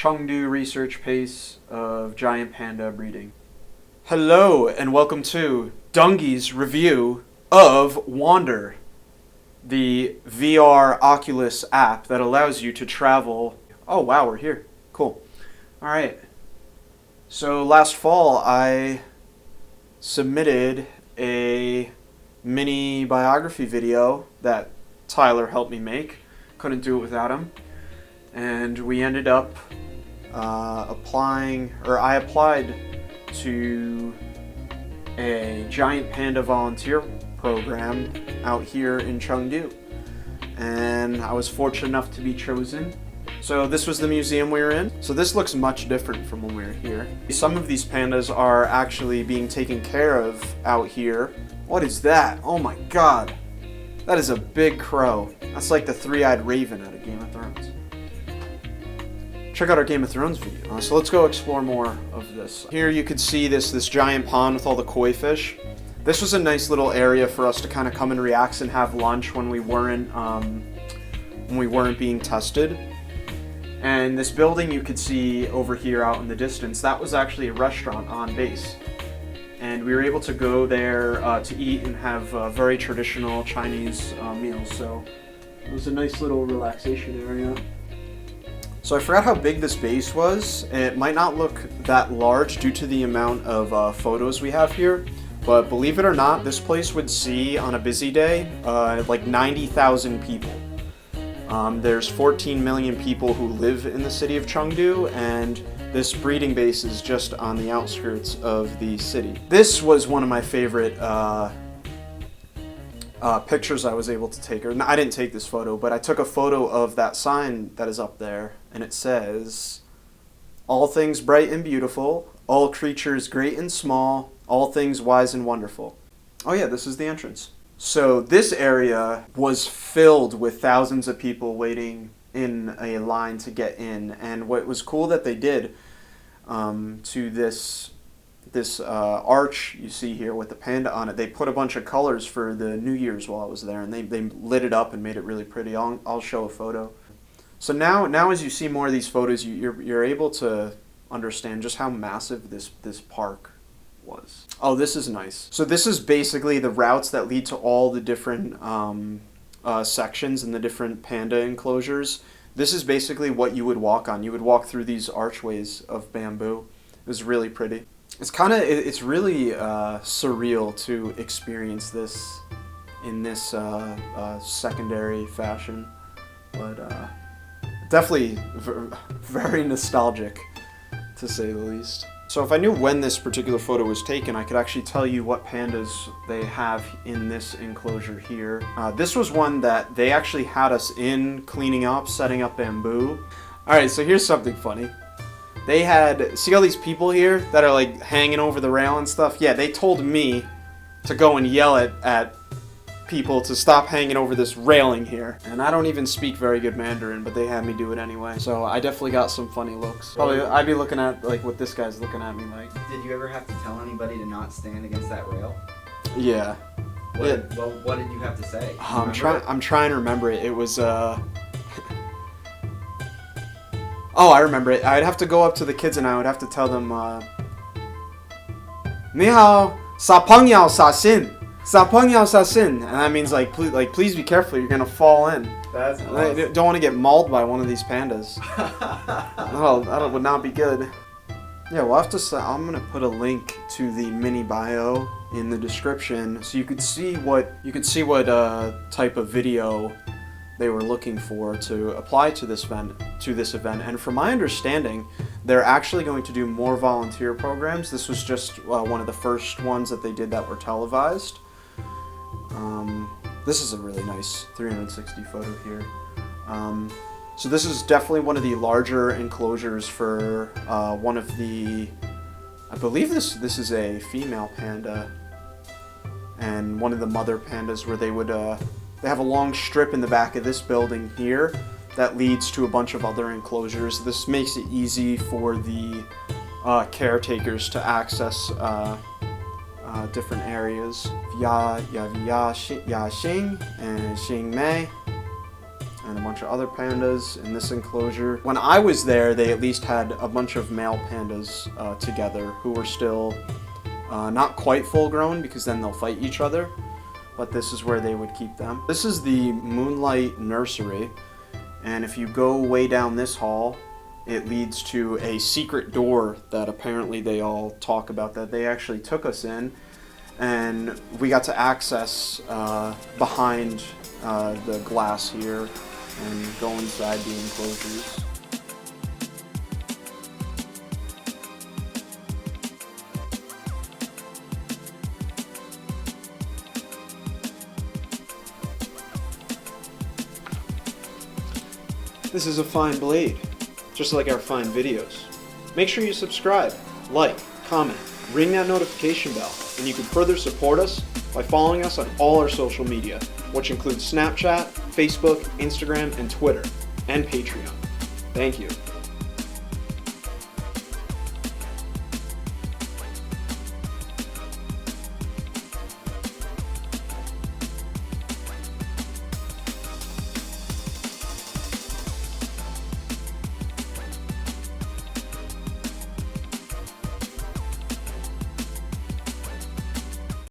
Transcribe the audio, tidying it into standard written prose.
Chengdu research pace of giant panda breeding. Hello and welcome to Dungy's review of Wander, the VR Oculus app that allows you to travel. Oh wow, we're here. Cool. Alright. So last fall I submitted a mini biography video that Tyler helped me make. Couldn't do it without him. And we ended up I applied to a giant panda volunteer program out here in Chengdu. And I was fortunate enough to be chosen. So this was the museum we were in. So this looks much different from when we were here. Some of these pandas are actually being taken care of out here. What is that? Oh my god. That is a big crow. That's like the three-eyed raven out of Game of Thrones. Check out our Game of Thrones video. So let's go explore more of this. Here you could see this giant pond with all the koi fish. This was a nice little area for us to kind of come and relax and have lunch when we weren't being tested. And this building you could see over here out in the distance, that was actually a restaurant on base. And we were able to go there to eat and have very traditional Chinese meals. So it was a nice little relaxation area. So I forgot how big this base was. It might not look that large due to the amount of photos we have here. But believe it or not, this place would see on a busy day like 90,000 people. There's 14 million people who live in the city of Chengdu, and this breeding base is just on the outskirts of the city. This was one of my favorite pictures I was able to take. Or I didn't take this photo, but I took a photo of that sign that is up there, and it says, "All things bright and beautiful, all creatures great and small, all things wise and wonderful." Oh yeah, this is the entrance. So this area was filled with thousands of people waiting in a line to get in, and what was cool that they did to this arch you see here with the panda on it, they put a bunch of colors for the New Year's while I was there, and they lit it up and made it really pretty. I'll show a photo. So now as you see more of these photos, you're able to understand just how massive this park was. Oh, this is nice. So this is basically the routes that lead to all the different sections in the different panda enclosures. This is basically what you would walk on. You would walk through these archways of bamboo. It was really pretty. It's really surreal to experience this in this secondary fashion, but definitely very nostalgic, to say the least. So if I knew when this particular photo was taken, I could actually tell you what pandas they have in this enclosure here. This was one that they actually had us in cleaning up, setting up bamboo. Alright, so here's something funny. They had, see all these people here that are like hanging over the rail and stuff? Yeah, they told me to go and yell at people to stop hanging over this railing here. And I don't even speak very good Mandarin, but they had me do it anyway. So I definitely got some funny looks. Probably I'd be looking at like what this guy's looking at me like. Did you ever have to tell anybody to not stand against that rail? Yeah. What did you have to say? I'm trying to remember it. It was Oh, I remember it. I'd have to go up to the kids and I would have to tell them, "Ni hao, sa peng yao sa sin. Sa peng yao sa sin." And that means please be careful, you're gonna fall in. That's awesome. I don't want to get mauled by one of these pandas. That would not be good. Yeah, we'll have to say, I'm gonna put a link to the mini bio in the description so you could see what type of video they were looking for to apply to this event. And from my understanding, they're actually going to do more volunteer programs. This was just one of the first ones that they did that were televised. This is a really nice 360 photo here. So this is definitely one of the larger enclosures for one of the, I believe this is a female panda, and one of the mother pandas where they have a long strip in the back of this building here that leads to a bunch of other enclosures. This makes it easy for the caretakers to access different areas. Ya Xing and Xing Mei. and a bunch of other pandas in this enclosure. When I was there, they at least had a bunch of male pandas together who were still not quite full grown, because then they'll fight each other, but this is where they would keep them. This is the Moonlight Nursery, and if you go way down this hall, it leads to a secret door that apparently they all talk about that they actually took us in, and we got to access behind the glass here and go inside the enclosures. This is a fine blade, just like our fine videos. Make sure you subscribe, like, comment, ring that notification bell, and you can further support us by following us on all our social media, which includes Snapchat, Facebook, Instagram, and Twitter, and Patreon. Thank you.